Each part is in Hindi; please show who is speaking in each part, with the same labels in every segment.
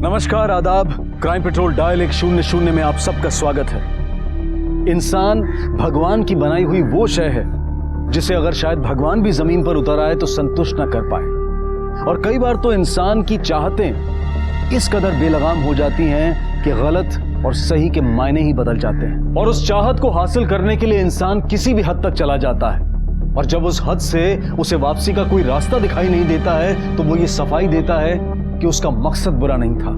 Speaker 1: नमस्कार, आदाब। क्राइम पेट्रोल डायल 100 में आप सबका स्वागत है। इंसान भगवान की बनाई हुई वो शय है जिसे अगर शायद भगवान भी जमीन पर उतर आए तो संतुष्ट ना कर पाए। और कई बार तो इंसान की चाहतें इस कदर बेलगाम हो जाती हैं कि गलत और सही के मायने ही बदल जाते हैं। और उस चाहत को हासिल करने के लिए इंसान किसी भी हद तक चला जाता है, और जब उस हद से उसे वापसी का कोई रास्ता दिखाई नहीं देता है तो वो ये सफाई देता है कि उसका मकसद बुरा नहीं था।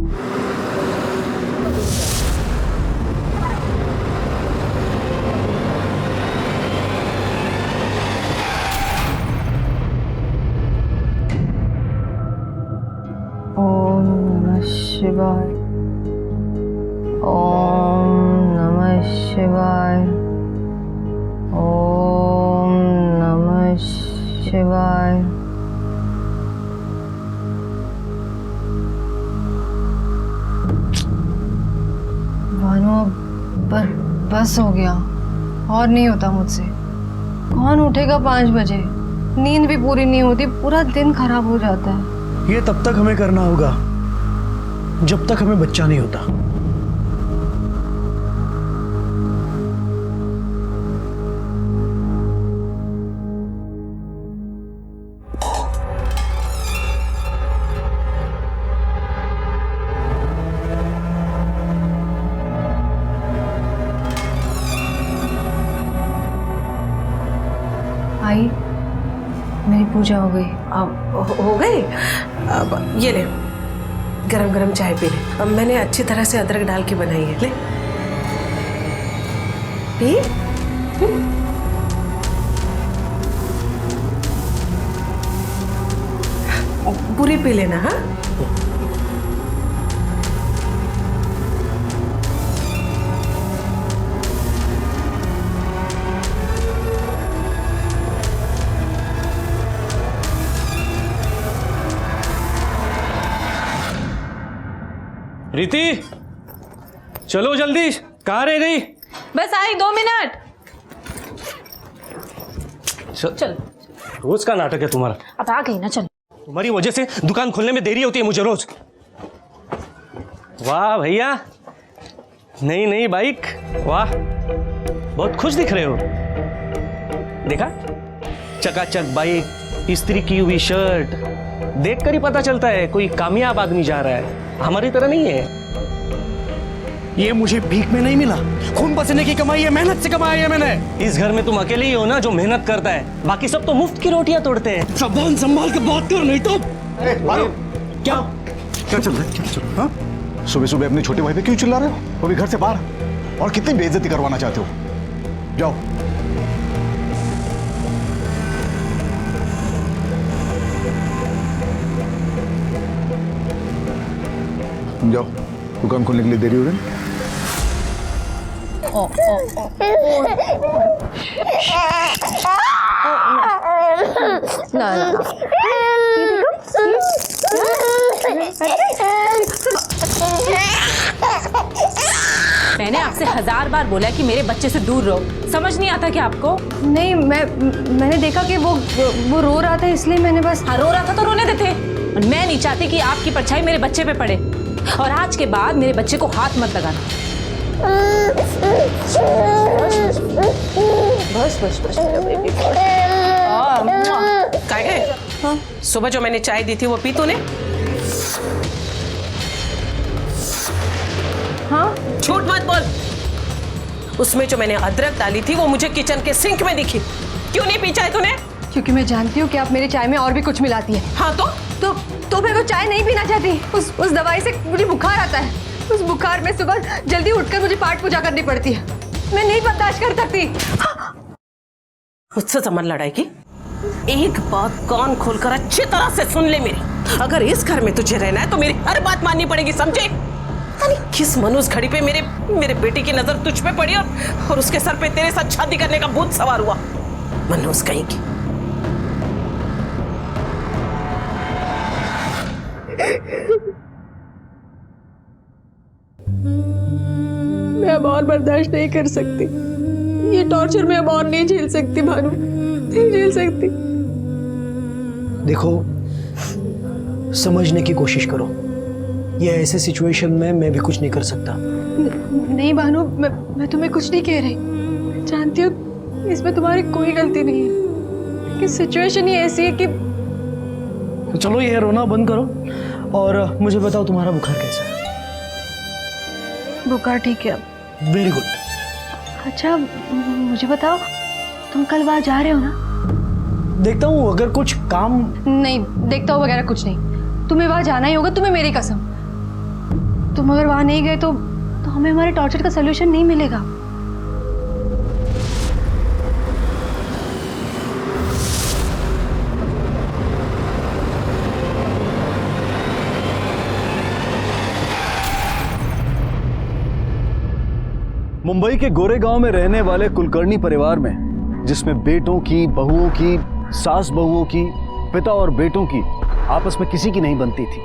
Speaker 2: ओम नमः शिवाय। ओम नमः शिवाय। ओम नमः शिवाय। भानु, अब बस हो गया, और नहीं होता मुझसे। कौन उठेगा 5 बजे? नींद भी पूरी नहीं होती, पूरा दिन खराब हो जाता है।
Speaker 3: ये तब तक हमें करना होगा जब तक हमें बच्चा नहीं होता।
Speaker 2: आई, मेरी पूजा हो गई।
Speaker 4: अब हो गई। अब ये ले, गरम गरम चाय पी ले। अब मैंने अच्छी तरह से अदरक डाल के बनाई है, ले पी। पूरी पी लेना। हाँ,
Speaker 5: रीति, चलो जल्दी, कहाँ रह गई?
Speaker 2: बस आई, 2 मिनट।
Speaker 5: चल। रोज का नाटक है तुम्हारा।
Speaker 2: अब आ गई ना, चल।
Speaker 5: तुम्हारी वजह से दुकान खोलने में देरी होती है मुझे रोज। वाह भैया, नई नई बाइक, वाह, बहुत खुश दिख रहे हो। देखा, चकाचक बाइक, इस्त्री की हुई शर्ट, देखकर ही पता चलता है कोई कामयाब आदमी जा रहा है, हमारी तरह नहीं है।
Speaker 3: ये मुझे भीख में नहीं मिला, खून पसीने की कमाई है, मेहनत से कमाई है मैंने।
Speaker 5: इस घर में तुम अकेले ही हो ना जो मेहनत करता है, बाकी सब तो मुफ्त की रोटियां तोड़ते हैं।
Speaker 3: जबान संभाल के बात कर, नहीं तो
Speaker 1: क्या चल रहा है? क्या चल रहा है? हाँ? सुबह सुबह अपनी छोटी भाई पे क्यों चिल्ला रहे हो? वो भी घर से बाहर, और कितनी बेइज्जती करवाना चाहते हो? जाओ। जाओ, दुकान खोलने के लिए देरी हो रही है।
Speaker 2: ना ना,
Speaker 6: मैंने आपसे 1000 बार बोला कि मेरे बच्चे से दूर रहो, समझ नहीं आता क्या आपको?
Speaker 2: नहीं, मैंने देखा कि वो रो रहा था, इसलिए मैंने बस।
Speaker 6: हाँ, रो रहा था तो रोने देते। और मैं नहीं चाहती कि आपकी परछाई मेरे बच्चे पे पड़े, और आज के बाद मेरे बच्चे को हाथ मत लगाना। बस बस बस बेबी।
Speaker 4: क्या है? हाँ? सुबह जो मैंने चाय दी थी वो पी तूने?
Speaker 2: हाँ,
Speaker 4: झूठ मत बोल। उसमें जो मैंने अदरक डाली थी वो मुझे किचन के सिंक में दिखी। क्यों नहीं पी चाय तूने?
Speaker 2: क्योंकि मैं जानती हूँ कि आप मेरी चाय में और भी कुछ मिलाती है।
Speaker 4: हाँ
Speaker 2: तो मैं वो चाय नहीं पीना चाहती। उस दवाई से मुझे बुखार आता है। उस बुखार में सुबह जल्दी उठकर मुझे पाठ पूजा करनी पड़ती है। मैं नहीं बर्दाश्त कर सकती।
Speaker 4: मुझसे समझ लड़ाई की। एक बात कान खोलकर अच्छी तरह से सुन ले मेरी। अगर इस घर में तुझे रहना है तो मेरी हर बात माननी पड़ेगी, समझे? पता नहीं किस मनुष्य घड़ी पे मेरे बेटी की नजर तुझ पे पड़ी और उसके सर पे तेरे साथ शादी करने का भूत सवार हुआ। मनुष्य कहीं की।
Speaker 2: मैं अब और बर्दाश्त नहीं कर सकती। ये टॉर्चर मैं अब और नहीं झेल सकती भानु, नहीं झेल सकती।
Speaker 3: देखो, समझने की कोशिश करो। ये ऐसे सिचुएशन में मैं भी कुछ नहीं कर सकता।
Speaker 2: नहीं भानु, मैं तुम्हें कुछ नहीं कह रही। मैं जानती हूँ इसमें तुम्हारी कोई गलती नहीं है कि सिचुएशन ही ऐसी है कि
Speaker 3: तो चलो ये रोना बंद करो और मुझे बताओ तुम्हारा बुखार कैसा है?
Speaker 2: बुखार ठीक है अब।
Speaker 3: Very good.
Speaker 2: अच्छा मुझे बताओ, तुम कल वहाँ जा रहे हो ना?
Speaker 3: देखता हूँ अगर कुछ काम।
Speaker 2: नहीं, देखता हो वगैरह कुछ नहीं, तुम्हें वहाँ जाना ही होगा, तुम्हें मेरी कसम। तुम अगर वहाँ नहीं गए तो हमें हमारे टॉर्चर का सलूशन नहीं मिलेगा।
Speaker 1: मुंबई के गोरेगांव में रहने वाले कुलकर्णी परिवार में, जिसमें बेटों की, बहुओं की, सास बहुओं की, पिता और बेटों की आपस में किसी की नहीं बनती थी।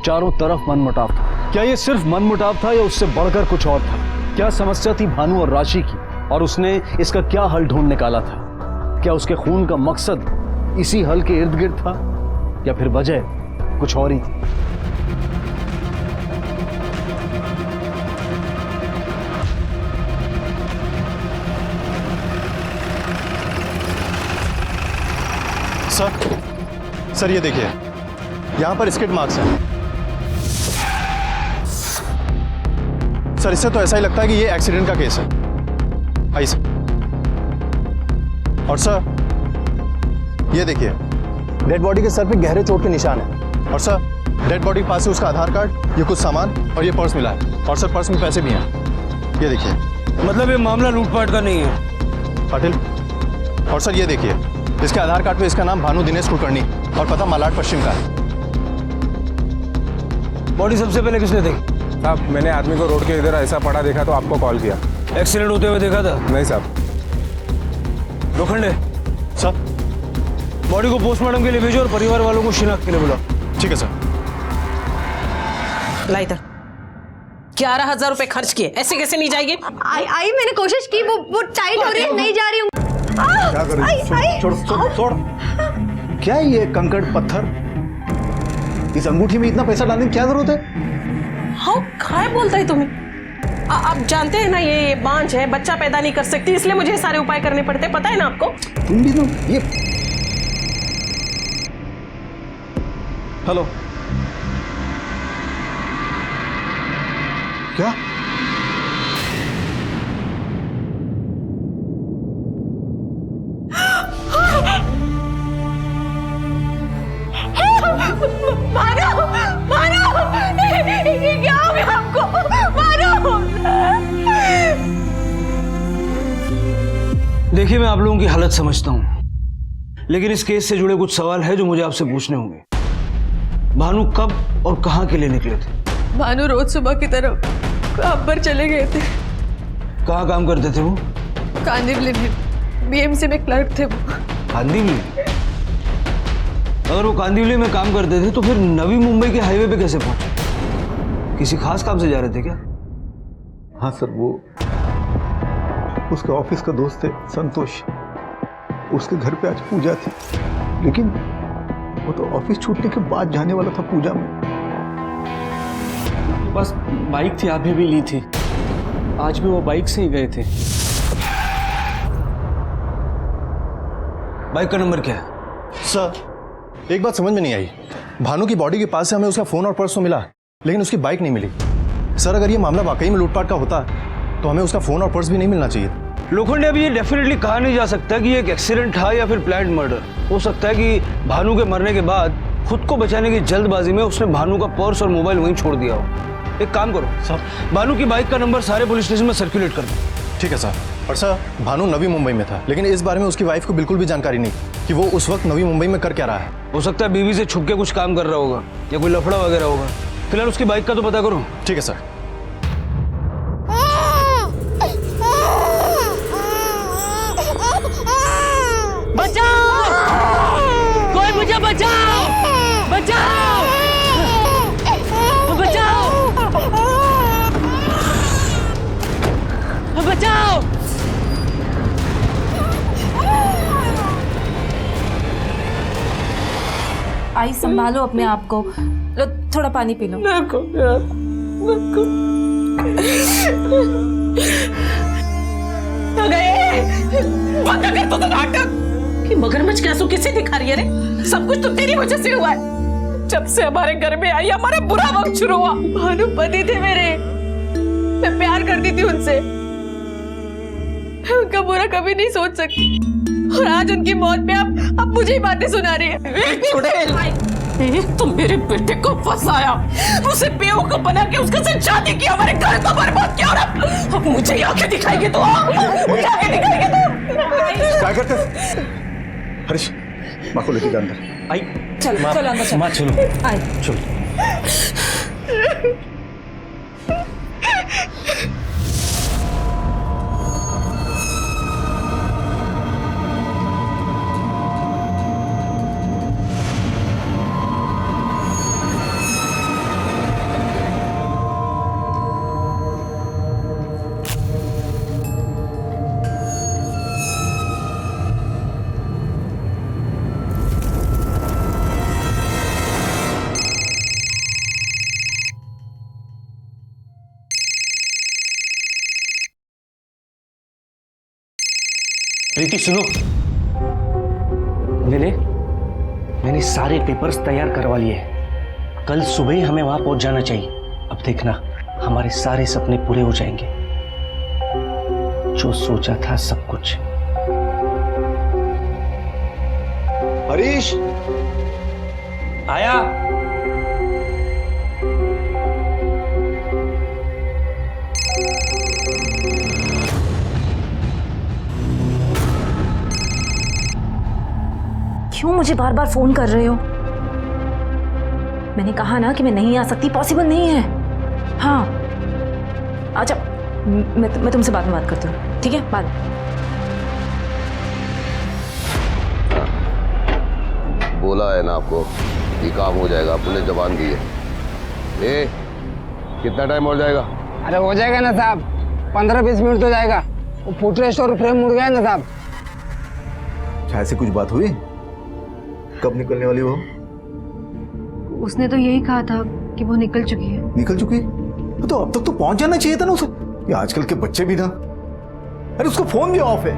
Speaker 1: चारों तरफ मनमुटाव था। क्या ये सिर्फ मनमुटाव था या उससे बढ़कर कुछ और था? क्या समस्या थी भानु और राशि की और उसने इसका क्या हल ढूंढ निकाला था? क्या उसके खून का मकसद इसी हल के इर्द गिर्द था या फिर वजह कुछ और ही थी?
Speaker 7: सर ये देखिए, यहाँ पर स्किड मार्क्स हैं। सर इससे तो ऐसा ही लगता है कि ये एक्सीडेंट का केस है। आइए सर। और सर ये देखिए, डेड बॉडी के सर पे गहरे चोट के निशान हैं। और सर डेड बॉडी के पास से उसका आधार कार्ड, ये कुछ सामान और ये पर्स मिला है। और सर पर्स में पैसे भी हैं, ये देखिए।
Speaker 3: मतलब ये मामला लूटपाट का नहीं है
Speaker 7: पाटिल। और सर ये देखिए, इसके आधार कार्ड पे इसका नाम भानु दिनेश कुलकर्णी और पता मालाड पश्चिम का है।
Speaker 3: बॉडी सबसे पहले किसने देखी?
Speaker 8: साहब मैंने आदमी को रोड के इधर ऐसा पड़ा देखा तो आपको कॉल किया।
Speaker 3: एक्सीडेंट होते हुए देखा था?
Speaker 8: नहीं साहब।
Speaker 3: लोखंडे,
Speaker 7: सर
Speaker 3: बॉडी को पोस्टमार्टम के लिए भेजो और परिवार वालों को शिनाख्त के लिए बुलाओ।
Speaker 7: ठीक है सर।
Speaker 4: ला इधर। 11,000 रुपए खर्च किए, ऐसे कैसे नहीं जाएगी?
Speaker 2: आई मैंने कोशिश की, वो टाइट हो रही है, नहीं जा रही हूँ।
Speaker 9: क्या कर रही है? छोड़। क्या है ये कंकड़ पत्थर? इस अंगूठी में इतना पैसा डालने की क्या जरूरत है?
Speaker 4: हाँ काय बोलता है तुम्हें? आप जानते हैं ना ये बांझ है, बच्चा पैदा नहीं कर सकती, इसलिए मुझे सारे उपाय करने पड़ते, पता है ना आपको?
Speaker 9: तुम भी तो ये। हेलो, क्या?
Speaker 3: देखिए मैं आप लोगों की हालत समझता हूं, लेकिन इस केस से जुड़े कुछ सवाल है जो मुझे आपसे पूछने होंगे। भानु कब और कहां के लिए निकले थे?
Speaker 2: भानु रोज सुबह की तरफ काम पर चले गए थे।
Speaker 3: कहां काम करते थे वो?
Speaker 2: कांदिवली में बीएमसी में क्लर्क थे वो।
Speaker 3: कांदिवली? अगर वो कांदिवली में काम करते थे तो फिर नवी मुंबई के हाईवे पे कैसे पहुंचे? किसी खास काम से जा रहे थे क्या?
Speaker 9: हाँ सर, वो उसके ऑफिस का दोस्त है संतोष, उसके घर पे आज पूजा थी, लेकिन वो तो ऑफिस छूटने के बाद जाने वाला था पूजा में।
Speaker 5: बस बाइक थी, अभी भी ली थी, आज भी वो बाइक से ही गए थे।
Speaker 3: बाइक का नंबर क्या है?
Speaker 7: सर एक बात समझ में नहीं आई, भानु की बॉडी के पास से हमें उसका फोन और पर्स तो मिला, लेकिन उसकी बाइक नहीं मिली। सर अगर ये मामला वाकई में लूटपाट का होता तो हमें उसका फोन और पर्स भी नहीं मिलना चाहिए।
Speaker 3: लोखंडे, अभी ये डेफिनेटली कहा नहीं जा सकता कि ये एक एक्सीडेंट था या फिर प्लान्ड मर्डर। हो सकता है कि भानु के मरने के बाद खुद को बचाने की जल्दबाजी में उसने भानु का पर्स और मोबाइल वहीं छोड़ दिया हो। एक काम करो सर, भानु की बाइक का नंबर सारे पुलिस स्टेशन में सर्कुलेट कर दो।
Speaker 7: ठीक है सर। और सर भानु नवी मुंबई में था, लेकिन इस बारे में उसकी वाइफ को बिल्कुल भी जानकारी नहीं कि वो उस वक्त नवी मुंबई में कर क्या रहा है।
Speaker 3: हो सकता है बीवी से छुप के कुछ काम कर रहा होगा या कोई लफड़ा वगैरह होगा। फिलहाल उसकी बाइक का तो पता करो।
Speaker 7: ठीक है सर।
Speaker 6: कोई मुझे बचाओ! बचाओ! बचाओ! बचाओ!
Speaker 10: आई संभालो अपने आप को,
Speaker 6: लो थोड़ा पानी पी लो।
Speaker 4: नको यार, नको। बंद कर तो नाटक कि मगरमच्छ के आंसू किसे दिखा रही है रे? सब कुछ तो तेरी वजह से हुआ है। जब से हमारे घर में आई हमारा बुरा वक्त शुरू हुआ। भानु पति थे मेरे, मैं प्यार करती थी उनसे, मैं उनका बुरा कभी नहीं सोच सकती। और आज उनकी मौत पे अब मुझे ही बातें सुना रही है। चुड़ैल, एक तो मेरे बेटे को फंसाया, उसे बेवकूफ बना के उसके साथ शादी की, हमारे घर को बर्बाद किया, और अब मुझे आंखें दिखाएगी तो मुझे आंखें दिखाएगी तो
Speaker 9: क्या करते? हरीश, माँ को लेके जा अंदर।
Speaker 5: आई
Speaker 6: चलो चलो अंदर चलो।
Speaker 5: माँ चलो
Speaker 6: आए।
Speaker 5: चलो। प्रीति सुनो, मैंने सारे पेपर्स तैयार करवा लिए हैं। कल सुबह ही हमें वहां पहुंच जाना चाहिए। अब देखना, हमारे सारे सपने पूरे हो जाएंगे। जो सोचा था सब कुछ।
Speaker 9: हरीश,
Speaker 5: आया।
Speaker 6: क्यों मुझे बार बार फोन कर रहे हो? मैंने कहा ना कि मैं नहीं आ सकती, पॉसिबल नहीं है। हाँ अच्छा, मैं तुमसे बाद में बात करती हूँ, ठीक है? बाद में।
Speaker 10: बोला है ना आपको, ये काम हो जाएगा, आपने जबान दी है। ए, कितना टाइम हो जाएगा?
Speaker 11: अरे हो जाएगा ना साहब, 15-20 मिनट तो जाएगा। वो फुटरेस्ट और फ्रेम मुड़ गया ना साहब।
Speaker 9: चाहे से कुछ बात हुई? कब निकलने वाली वो?
Speaker 2: उसने तो यही कहा था कि वो निकल चुकी है।
Speaker 9: निकल चुकी? तो अब तक तो पहुंच जाना चाहिए था ना उसे। ये आजकल के बच्चे भी ना, अरे उसका फोन भी ऑफ है,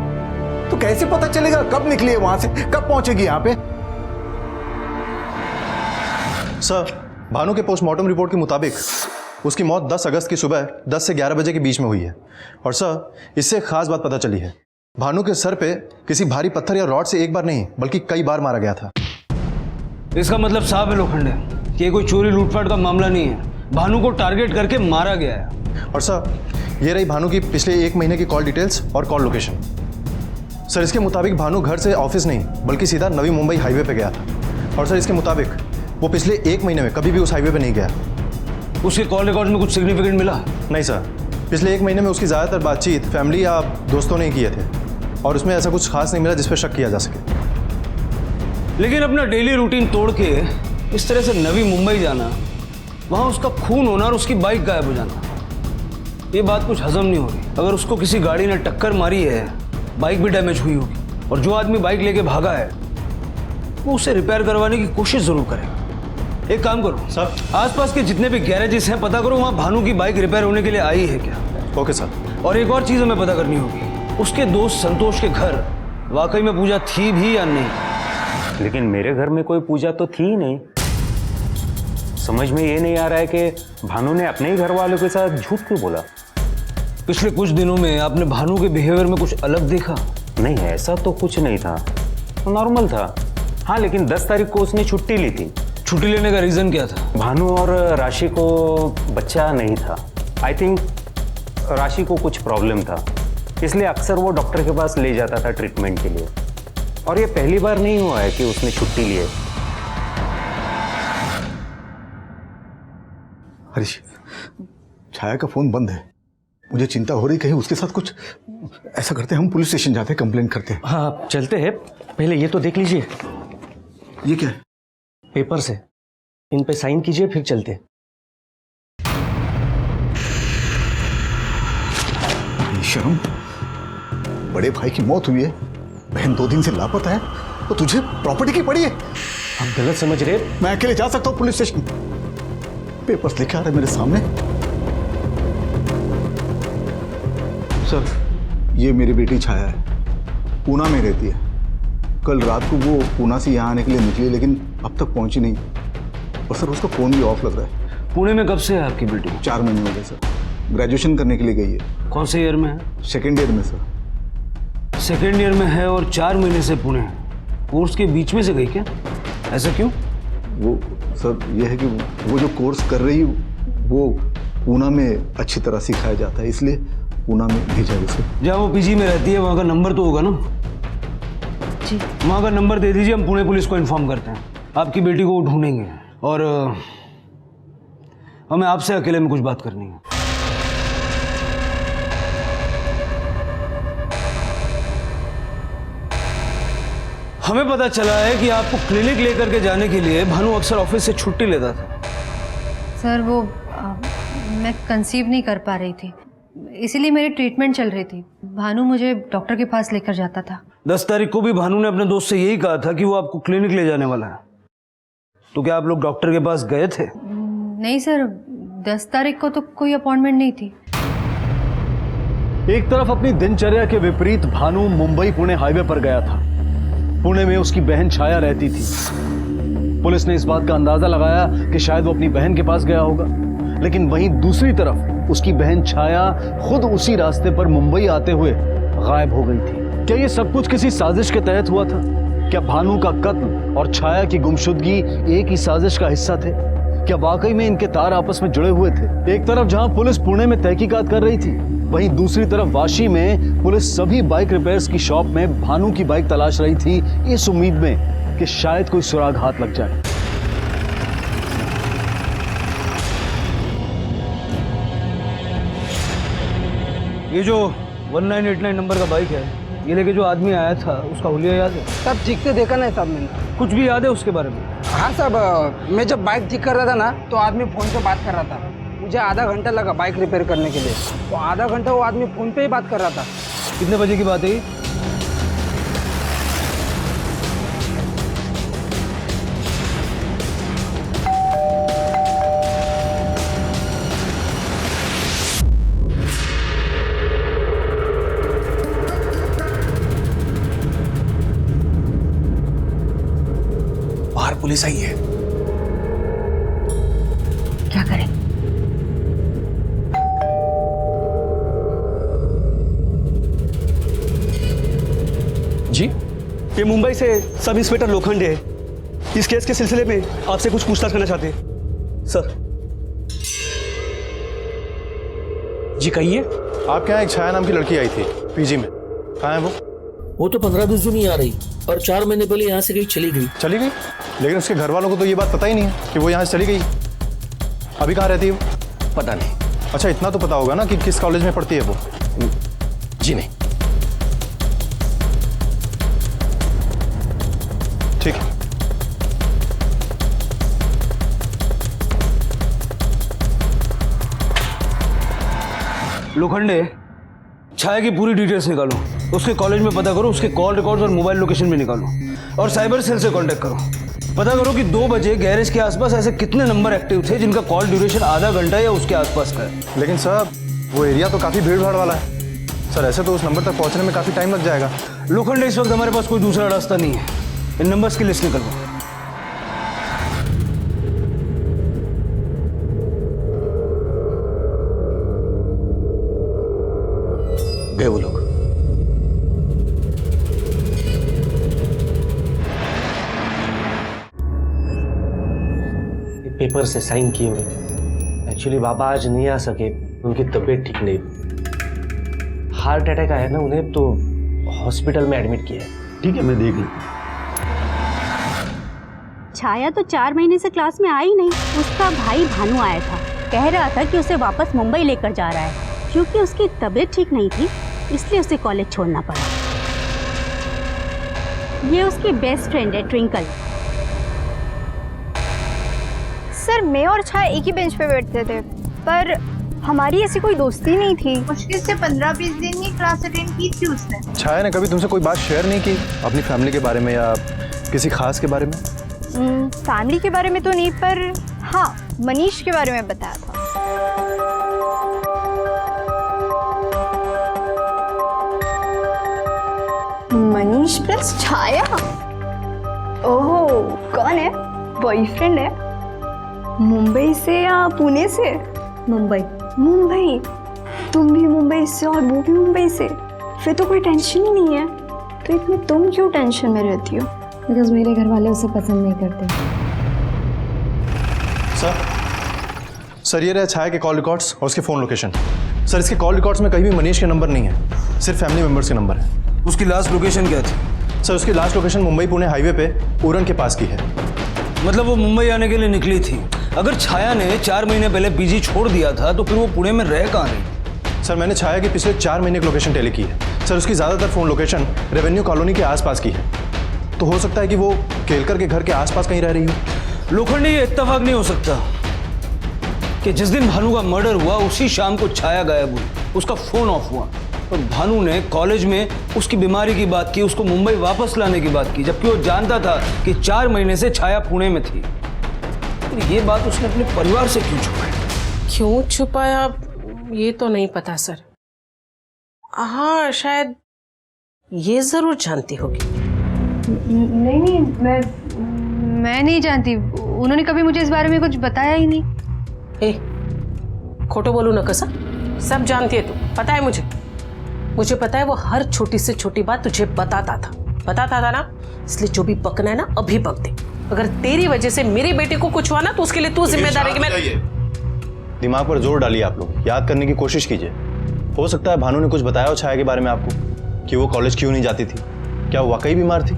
Speaker 9: तो कैसे पता चलेगा कब निकली है वहां से, कब पहुंचेगी यहाँ पे?
Speaker 7: सर, भानु के पोस्टमार्टम रिपोर्ट के मुताबिक उसकी मौत 10 अगस्त की सुबह 10 से 11 बजे के बीच में हुई है। और सर, इससे एक खास बात पता चली है। भानु के सर पे किसी भारी पत्थर या रॉड से एक बार नहीं बल्कि कई बार मारा गया था।
Speaker 3: इसका मतलब साहब है लोखंडे कि ये कोई चोरी लूटपाट का मामला नहीं है, भानु को टारगेट करके मारा गया है।
Speaker 7: और सर, ये रही भानु की पिछले 1 महीने की कॉल डिटेल्स और कॉल लोकेशन। सर, इसके मुताबिक भानु घर से ऑफिस नहीं बल्कि सीधा नवी मुंबई हाईवे पे गया था। और सर, इसके मुताबिक वो पिछले 1 महीने में कभी भी उस हाईवे पे नहीं गया।
Speaker 3: उसके कॉल रिकॉर्ड में कुछ सिग्निफिकेंट मिला?
Speaker 7: नहीं सर, पिछले 1 महीने में उसकी ज़्यादातर बातचीत फैमिली या दोस्तों ने किए थे, और उसमें ऐसा कुछ खास नहीं मिला जिस पर शक किया जा सके।
Speaker 3: लेकिन अपना डेली रूटीन तोड़ के इस तरह से नवी मुंबई जाना, वहां उसका खून होना और उसकी बाइक गायब हो जाना, ये बात कुछ हजम नहीं हो रही। अगर उसको किसी गाड़ी ने टक्कर मारी है, बाइक भी डैमेज हुई होगी, और जो आदमी बाइक लेके भागा है वो उसे रिपेयर करवाने की कोशिश जरूर करेगा। एक काम करो
Speaker 7: सर,
Speaker 3: आसपास के जितने भी गैरेजेस हैं पता करो वहां भानु की बाइक रिपेयर होने के लिए आई है क्या।
Speaker 7: Okay sir.
Speaker 3: और एक और चीज हमें पता करनी होगी, उसके दोस्त संतोष के घर वाकई में पूजा थी भी या नहीं।
Speaker 12: लेकिन मेरे घर में कोई पूजा तो थी ही नहीं। समझ में ये नहीं आ रहा है कि भानु ने अपने ही घर वालों के साथ झूठ क्यों बोला।
Speaker 3: पिछले कुछ दिनों में आपने भानु के बिहेवियर में कुछ अलग देखा?
Speaker 12: नहीं, ऐसा तो कुछ नहीं था, नॉर्मल था। हाँ, लेकिन 10 तारीख को उसने छुट्टी ली थी।
Speaker 3: छुट्टी लेने का रीजन क्या था?
Speaker 12: भानु और राशि को बच्चा नहीं था। आई थिंक राशि को कुछ प्रॉब्लम था, इसलिए अक्सर वो डॉक्टर के पास ले जाता था ट्रीटमेंट के लिए। और ये पहली बार नहीं हुआ है कि उसने छुट्टी ली है।
Speaker 9: हरीश, छाया का फोन बंद है, मुझे चिंता हो रही कहीं उसके साथ कुछ। ऐसा करते हैं, हम पुलिस स्टेशन जाते हैं, कंप्लेंट करते हैं।
Speaker 5: हाँ चलते हैं, पहले ये तो देख लीजिए।
Speaker 9: ये क्या है?
Speaker 5: पेपर्स है, इन पे साइन कीजिए फिर चलते।
Speaker 9: शर्म, बड़े भाई की मौत हुई है, बहन 2 दिन से लापता है, तो तुझे प्रॉपर्टी की पड़ी है।
Speaker 5: आप गलत समझ रहे।
Speaker 9: मैं अकेले जा सकता हूँ पुलिस स्टेशन? पेपर्स लेके आ रहे हैं मेरे सामने। सर, ये मेरी बेटी छाया है, पूना में रहती है। कल रात को वो पूना से यहाँ आने के लिए निकली, लेकिन अब तक पहुंची नहीं। और सर, उसका फ़ोन भी ऑफ लग रहा है।
Speaker 3: पुणे में कब से है आपकी बेटी?
Speaker 9: 4 महीने हो गए सर। ग्रेजुएशन करने के लिए गई है।
Speaker 3: कौन से ईयर में है?
Speaker 9: 2nd ईयर में सर।
Speaker 3: 2nd ईयर में है और 4 महीने से पुणे है। कोर्स के बीच में से गई क्या? ऐसा क्यों?
Speaker 9: वो सर, ये है कि वो जो कोर्स कर रही वो पूना में अच्छी तरह सिखाया जाता है, इसलिए पूना में भेजा है उसे।
Speaker 3: जहाँ वो पीजी में रहती है वहाँ का नंबर तो होगा ना?
Speaker 2: जी।
Speaker 3: वहाँ का नंबर दे दीजिए, हम पुणे पुलिस को इन्फॉर्म करते हैं। आपकी बेटी को वो ढूंढेंगे और हमें आपसे अकेले में कुछ बात करनी है। हमें पता चला है कि आपको क्लिनिक लेकर के जाने के लिए भानु अक्सर ऑफिस से छुट्टी लेता था।
Speaker 2: सर वो मैं कंसीव नहीं कर पा रही थी, इसीलिए मेरी ट्रीटमेंट चल रही थी। भानु मुझे डॉक्टर के पास लेकर जाता था।
Speaker 3: 10 तारीख को भी भानु ने अपने दोस्त से यही कहा था कि वो आपको क्लिनिक ले जाने वाला है। तो क्या आप लोग डॉक्टर के पास गए थे?
Speaker 2: नहीं सर, 10 तारीख को तो कोई अपॉइंटमेंट नहीं थी।
Speaker 1: एक तरफ अपनी दिनचर्या के विपरीत भानु मुंबई पुणे हाईवे पर गया था। पुणे में उसकी बहन छाया रहती थी। पुलिस ने इस बात का अंदाजा लगाया कि शायद वो अपनी बहन के पास गया होगा, लेकिन वहीं दूसरी तरफ उसकी बहन छाया खुद उसी रास्ते पर मुंबई आते हुए गायब हो गई थी। क्या ये सब कुछ किसी साजिश के तहत हुआ था? क्या भानु का कत्ल और छाया की गुमशुदगी एक ही साजिश का हिस्सा थे? क्या वाकई में इनके तार आपस में जुड़े हुए थे? एक तरफ जहां पुलिस पुणे में तहकीकात कर रही थी, वहीं दूसरी तरफ वाशी में पुलिस सभी बाइक रिपेयर्स की शॉप में भानु की बाइक तलाश रही थी, इस उम्मीद में कि शायद कोई सुराग हाथ लग जाए।
Speaker 3: ये जो 1989 नंबर का बाइक है, ये लेके जो आदमी आया था, उसका हुलिया याद है?
Speaker 11: सब ठीक से देखा नहीं साहब मैंने।
Speaker 3: कुछ भी याद है उसके बारे में?
Speaker 11: हाँ साहब, मैं जब बाइक ठीक कर रहा था ना, तो आदमी फ़ोन पे बात कर रहा था। मुझे आधा घंटा लगा बाइक रिपेयर करने के लिए। तो आधा घंटा वो आदमी फ़ोन पे ही बात कर रहा था।
Speaker 3: कितने बजे की बात है ये?
Speaker 5: बाहर पुलिस आई है।
Speaker 2: क्या करें?
Speaker 5: जी, ये मुंबई से सब इंस्पेक्टर लोखंडे है। इस केस के सिलसिले में आपसे कुछ पूछताछ करना चाहते हैं सर। जी कहिए।
Speaker 7: आपके यहाँ एक छाया नाम की लड़की आई थी पीजी में, कहाँ है वो?
Speaker 13: वो तो 15-20 दिन ही आ रही और 4 महीने पहले यहाँ से कहीं चली गई।
Speaker 7: चली गई? लेकिन उसके घर वालों को तो ये बात पता ही नहीं है कि वो यहाँ से चली गई। अभी कहाँ रहती है वो?
Speaker 13: पता नहीं।
Speaker 7: अच्छा, इतना तो पता होगा ना कि किस कॉलेज में पढ़ती है वो?
Speaker 13: जी नहीं।
Speaker 7: ठीक है।
Speaker 3: लोखंडे, छाया की पूरी डिटेल्स निकालो, उसके कॉलेज में पता करो, उसके कॉल रिकॉर्ड्स और मोबाइल लोकेशन भी निकालो, और साइबर सेल से कांटेक्ट करो। पता करो कि 2 बजे गैरेज के आसपास ऐसे कितने नंबर एक्टिव थे जिनका कॉल ड्यूरेशन आधा घंटा या उसके आसपास का है।
Speaker 7: लेकिन सर, वो एरिया तो काफ़ी भीड़ भाड़ वाला है सर। ऐसे तो उस नंबर तक पहुँचने में काफ़ी टाइम लग जाएगा।
Speaker 3: लोखंडे, इस वक्त हमारे पास कोई दूसरा रास्ता नहीं है। इन नंबर्स की लिस्ट निकलवाओ।
Speaker 13: गए वो लोग।
Speaker 5: पेपर से साइन किए हुए। एक्चुअली बाबा आज नहीं आ सके, उनकी तबीयत ठीक नहीं। हार्ट अटैक आया ना उन्हें, तो हॉस्पिटल में एडमिट किया है।
Speaker 1: ठीक है, मैं देख लूँ।
Speaker 14: छाया तो 4 महीने से क्लास में आई नहीं। उसका भाई भानु आया था, कह रहा था कि उसे वापस मुंबई लेकर जा रहा है। क्योंकि उसकी तबीयत ठीक नहीं थी, इसलिए उसे कॉलेज छोड़ना पड़ा। ये उसकी बेस्ट फ्रेंड है ट्विंकल।
Speaker 2: सर, मैं और छाया एक ही बेंच पे बैठते थे, पर हमारी ऐसी कोई दोस्ती नहीं थी।
Speaker 14: मुश्किल से 15-20 दिन की क्लास अटेंड की थी उसने।
Speaker 7: छाया ने कभी तुमसे कोई बात शेयर नहीं की अपनी फैमिली के बारे में या किसी खास के बारे में?
Speaker 2: फैमिली के बारे में तो नहीं, पर हाँ मनीष के बारे में बताया था। मनीष प्लस छाया? ओह, कौन है? बॉयफ्रेंड है? मुंबई से या पुणे से? मुंबई। मुंबई? तुम भी मुंबई से और वो भी मुंबई से? फिर तो कोई टेंशन ही नहीं है। तो इतनी तुम क्यों टेंशन में रहती हो?
Speaker 6: बिकॉज मेरे घर वाले उसे पसंद नहीं करते।
Speaker 7: सर ये रहे छाया के कॉल रिकॉर्ड्स और उसके फ़ोन लोकेशन। सर इसके कॉल रिकॉर्ड्स में कहीं भी मनीष के नंबर नहीं है, सिर्फ फैमिली मेंबर्स के नंबर है।
Speaker 3: उसकी लास्ट लोकेशन क्या थी?
Speaker 7: सर उसकी last location Mumbai Pune highway पे उरण के पास की है।
Speaker 3: मतलब वो मुंबई आने के लिए निकली थी। अगर छाया ने 4 महीने पहले पीजी छोड़ दिया था तो फिर वो पुणे में रह कहाँ रही?
Speaker 7: सर मैंने छाया की पिछले 4 महीने की लोकेशन टेली की है। सर उसकी ज़्यादातर फ़ोन लोकेशन रेवेन्यू कॉलोनी के आसपास की है, तो हो सकता है कि वो केलकर के घर के आसपास कहीं रह रही हो।
Speaker 3: लोखंडे, ये इत्तेफाक नहीं हो सकता कि जिस दिन भानु का मर्डर हुआ उसी शाम को छाया गायब हुई, उसका फोन ऑफ हुआ और भानु ने कॉलेज में उसकी बीमारी की बात की, उसको मुंबई वापस लाने की बात की, जबकि वो जानता था कि 4 महीने से छाया पुणे में थी। तो ये बात उसने अपने परिवार से क्यों छुपाई?
Speaker 4: क्यों छुपाया ये तो नहीं पता सर। हाँ शायद ये जरूर जानती होगी।
Speaker 2: नहीं, मैं नहीं जानती। उन्होंने कभी मुझे इस बारे में कुछ बताया ही नहीं।
Speaker 4: ए, खोटो बोलू ना कसा, सब जानती है तू, पता है मुझे पता है वो हर छोटी से छोटी बात तुझे बताता था ना, इसलिए जो भी बकना है ना अभी बक दे। अगर तेरी वजह से मेरी बेटी को कुछ हुआ ना तो उसके लिए तू जिम्मेदार है। कि मैं
Speaker 7: दिमाग पर जोर डालिए आप लोग, याद करने की कोशिश कीजिए। हो सकता है भानु ने कुछ बताया हो छाया के बारे में आपको, कि वो कॉलेज क्यों नहीं जाती थी, क्या वो वाकई बीमार थी?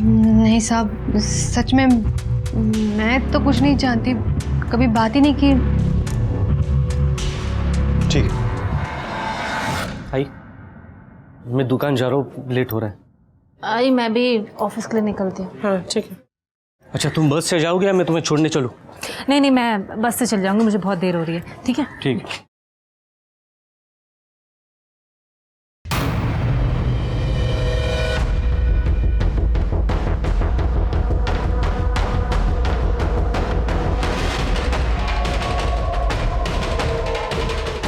Speaker 2: नहीं साहब, सच में मैं तो कुछ नहीं जानती, कभी बात ही नहीं की।
Speaker 7: ठीक है।
Speaker 5: आई, मैं दुकान जा रहा हूँ, लेट हो रहा है।
Speaker 6: आई, मैं भी ऑफिस के लिए निकलती हूँ।
Speaker 4: हाँ ठीक है।
Speaker 5: अच्छा तुम बस से जाओगे या मैं तुम्हें छोड़ने चलूँ?
Speaker 6: नहीं, मैं बस से चल जाऊंगी, मुझे बहुत देर हो रही है। ठीक है?
Speaker 5: ठीक है।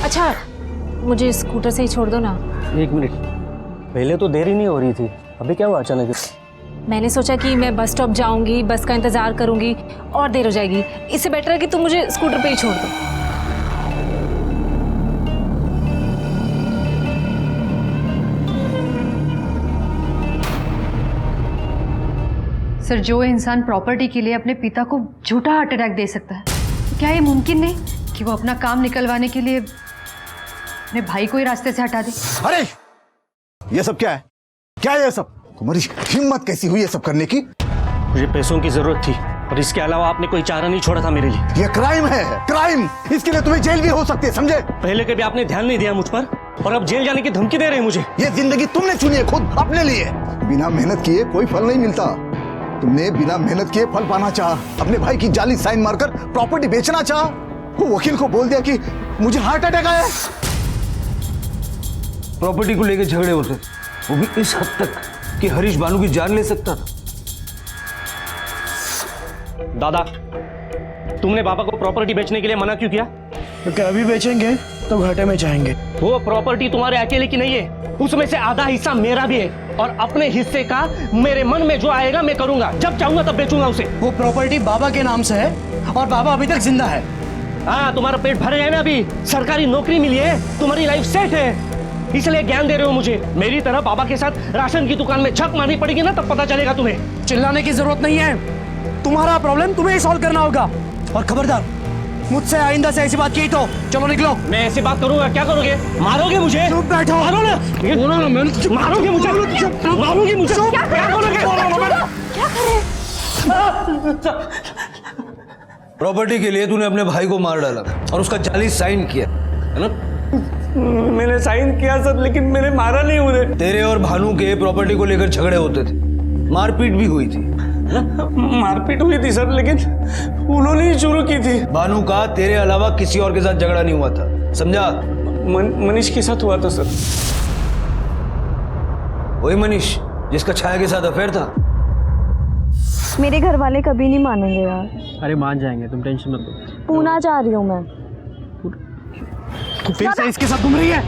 Speaker 6: अच्छा, मुझे स्कूटर से ही छोड़ दो ना।
Speaker 5: 1 मिनट, पहले तो देर ही नहीं हो रही थी, अभी क्या हुआ अचानक?
Speaker 6: मैंने सोचा कि मैं बस स्टॉप जाऊंगी, बस का इंतजार करूंगी और देर हो जाएगी, इससे बेटर है कि तुम मुझे स्कूटर पे ही छोड़ दो।
Speaker 2: सर, जो इंसान प्रॉपर्टी के लिए अपने पिता को झूठा हार्ट अटैक दे सकता है, तो क्या ये मुमकिन नहीं कि वो अपना काम निकलवाने के लिए अपने भाई को ही रास्ते से हटा दे?
Speaker 9: अरे ये सब क्या है? क्या है ये सब? तुम्हारी हिम्मत कैसी हुई ये सब करने की?
Speaker 5: मुझे पैसों की जरूरत थी और इसके अलावा आपने कोई चारा नहीं छोड़ा था मेरे लिए।
Speaker 9: ये क्राइम है, क्राइम। इसके लिए तुम्हें जेल भी हो सकती है, समझे?
Speaker 5: पहले कभी आपने ध्यान नहीं दिया मुझ पर और अब जेल जाने की धमकी दे रहे हैं मुझे।
Speaker 9: ये जिंदगी तुमने चुनी है खुद अपने लिए। बिना मेहनत किए कोई फल नहीं मिलता। तुमने बिना मेहनत किए फल पाना चाहा, अपने भाई की जाली साइन मारकर प्रॉपर्टी बेचना चाहा। वो वकील को बोल दिया कि मुझे हार्ट अटैक आया।
Speaker 3: प्रॉपर्टी को लेकर झगड़े होते, वो भी इस हद तक कि हरीश भानु की जान ले सकता था।
Speaker 5: दादा, तुमने पापा को प्रॉपर्टी बेचने के लिए मना क्यों किया?
Speaker 11: क्योंकि अभी बेचेंगे तो घाटे में जाएंगे।
Speaker 5: वो प्रॉपर्टी तुम्हारे अकेले की नहीं है, उसमें से आधा हिस्सा मेरा भी है और अपने हिस्से का मेरे मन में जो आएगा मैं करूंगा, जब चाहूंगा तब बेचूंगा उसे।
Speaker 11: वो प्रॉपर्टी बाबा के नाम से है और बाबा अभी तक जिंदा है।
Speaker 5: हाँ, तुम्हारा पेट भर गया ना, अभी सरकारी नौकरी मिली है, तुम्हारी लाइफ सेट है, इसलिए ज्ञान दे रहे हो मुझे। मेरी तरह बाबा के साथ राशन की दुकान में झक मारनी पड़ेगी ना, तब पता चलेगा तुम्हें।
Speaker 11: चिल्लाने की जरूरत नहीं है, तुम्हारा प्रॉब्लम तुम्हें ही सॉल्व करना होगा। और खबरदार, मुझसे आइंदा से ऐसी बात की तो चलो निकलो।
Speaker 5: मैं ऐसी बात करूंगा, क्या करोगे? मारोगे मुझे?
Speaker 11: चुप बैठो।
Speaker 5: मारो ना, मारोगे मुझे? मारोगे मुझे? क्या करोगे?
Speaker 6: क्या करे?
Speaker 3: प्रॉपर्टी के लिए तूने अपने भाई को मार डाला और उसका जाली साइन किया, है ना?
Speaker 5: मैंने साइन किया सर, लेकिन मैंने मारा नहीं उन्हें।
Speaker 3: तेरे और भानु के प्रॉपर्टी को लेकर झगड़े होते थे, मारपीट भी हुई थी।
Speaker 5: मारपीट हुई थी सर, लेकिन उन्होंने ही शुरू की थी।
Speaker 3: भानु का तेरे अलावा किसी और के साथ झगड़ा नहीं हुआ था, समझा?
Speaker 5: मनीष के साथ हुआ था सर।
Speaker 3: वही मनीष जिसका छाया के साथ अफेयर था।
Speaker 2: मेरे घर वाले कभी नहीं मानेंगे यार।
Speaker 5: अरे मान जाएंगे, तुम टेंशन मत लो।
Speaker 2: पूना जा रही हूँ मैं।
Speaker 5: तू फिर से इसके साथ घूम रही है?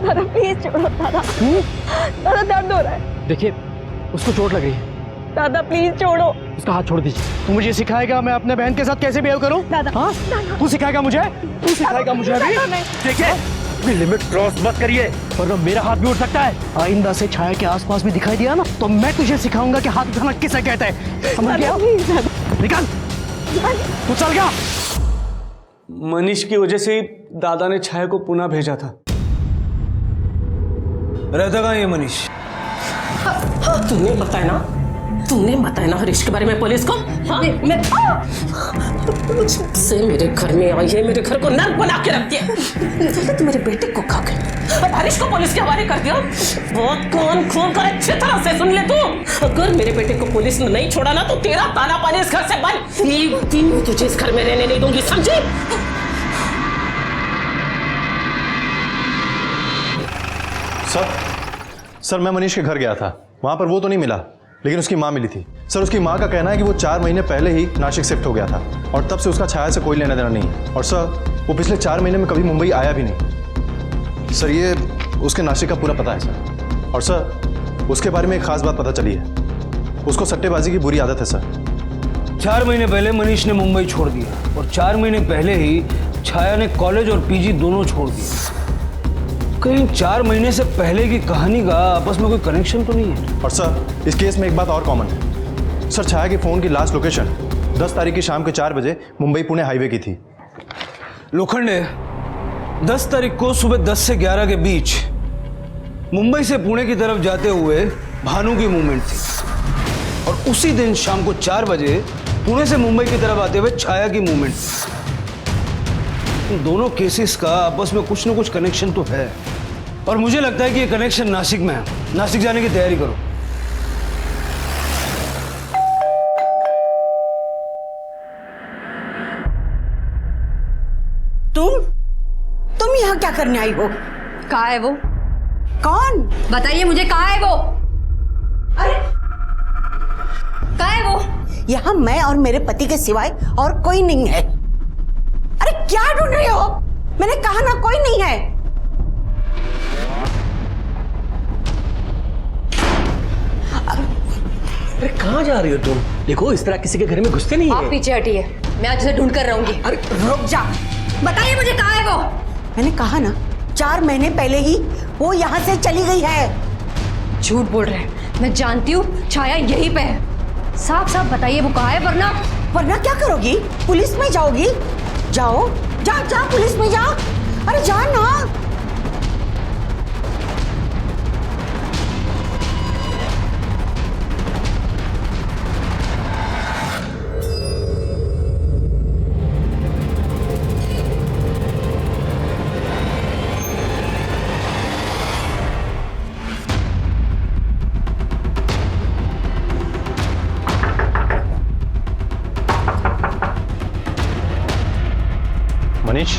Speaker 2: दादा प्लीज छोड़ो दादा। दादा दर्द हो रहा है।
Speaker 5: देखिए उसको चोट लग रही है।
Speaker 2: दादा प्लीज छोड़ो।
Speaker 5: उसका हाथ छोड़ दीजिए। तू मुझे सिखाएगा मैं अपने बहन के साथ कैसे बिहेव करूं?
Speaker 2: दादा
Speaker 5: हाँ? तू सिखाएगा मुझे? तू सिखाएगा मुझे अभी? देखिए अपनी लिमिट क्रॉस मत करिए वरना मेरा हाथ भी उठ सकता है। आइंदा से छाया के आसपास भी दिखाई दिया ना तो मैं तुझे सिखाऊंगा कि हाथ उठाना किसे कहते हैं। समझ गया? निकल तू चल गया।
Speaker 3: मनीष की वजह से दादा ने छाया को पुनः भेजा था। रहता कहाँ ये मनीष?
Speaker 4: तुमने बताया ना, तुमने बताया ना हरीश के बारे में पुलिस को? हाँ? से मेरे घर में आई है, मेरे घर को नर्क बना के रख दिया। मेरे बेटे को खा गए और हरीश को पुलिस के हवाले कर दिया। बहुत कान खोल कर अच्छी तरह से सुन ले तू। अगर मेरे बेटे को पुलिस ने नहीं छोड़ा ना तो तेरा ताना पानी इस घर से बंद। एक दिन भी तुझे इस घर में रहने नहीं दूंगी, समझी?
Speaker 7: सर मैं मनीष के घर गया था, वहां पर वो तो नहीं मिला लेकिन उसकी माँ मिली थी। सर उसकी माँ का कहना है कि वो 4 महीने पहले ही नासिक शिफ्ट हो गया था और तब से उसका छाया से कोई लेना देना नहीं है। और सर वो पिछले 4 महीने में कभी मुंबई आया भी नहीं। सर ये उसके नासिक का पूरा पता है सर। और सर उसके बारे में एक खास बात पता चली है, उसको सट्टेबाजी की बुरी आदत है सर।
Speaker 3: 4 महीने पहले मनीष ने मुंबई छोड़ दिया और 4 महीने पहले ही छाया ने कॉलेज और पीजी दोनों छोड़ दिए। कहीं 4 महीने से पहले की कहानी का आपस में कोई कनेक्शन तो नहीं है?
Speaker 7: और सर इस केस में एक बात और कॉमन है सर, छाया के फोन की लास्ट लोकेशन 10 तारीख की शाम के 4 बजे मुंबई पुणे हाईवे की थी।
Speaker 3: लोखंडे 10 तारीख को सुबह 10 से 11 के बीच मुंबई से पुणे की तरफ जाते हुए भानु की मूवमेंट थी और उसी दिन शाम को 4 बजे पुणे से मुंबई की तरफ आते हुए छाया की मूवमेंट थी। इन दोनों केसेस का आपस में कुछ ना कुछ कनेक्शन तो है और मुझे लगता है कि ये कनेक्शन नासिक में है। नासिक जाने की तैयारी करो।
Speaker 4: तुम यहाँ क्या करने आई हो?
Speaker 2: कहाँ है वो?
Speaker 4: कौन?
Speaker 2: बताइए मुझे, कहाँ है वो?
Speaker 4: अरे
Speaker 2: कहाँ है वो?
Speaker 4: यहाँ मैं और मेरे पति के सिवाय और कोई नहीं है। अरे क्या ढूंढ रहे हो? मैंने कहा ना कोई नहीं है।
Speaker 5: अरे कहाँ जा रही हो तुम? देखो इस तरह किसी के घर में घुसते नहीं
Speaker 2: आप
Speaker 5: है।
Speaker 2: पीछे हटिए, मैं आज उसे ढूंढ कर रहूंगी।
Speaker 4: अरे रुक जा,
Speaker 2: बताइए मुझे, कहाँ है वो?
Speaker 4: मैंने कहा ना 4 महीने पहले ही वो यहाँ से चली गई है।
Speaker 2: झूठ बोल रहे हैं, मैं जानती हूँ छाया यहीं पे है। साफ साफ बताइए वो कहाँ है, वरना
Speaker 4: क्या करोगी? पुलिस में जाओगी? जाओ, जा पुलिस में जा। अरे जा ना।
Speaker 7: मनीष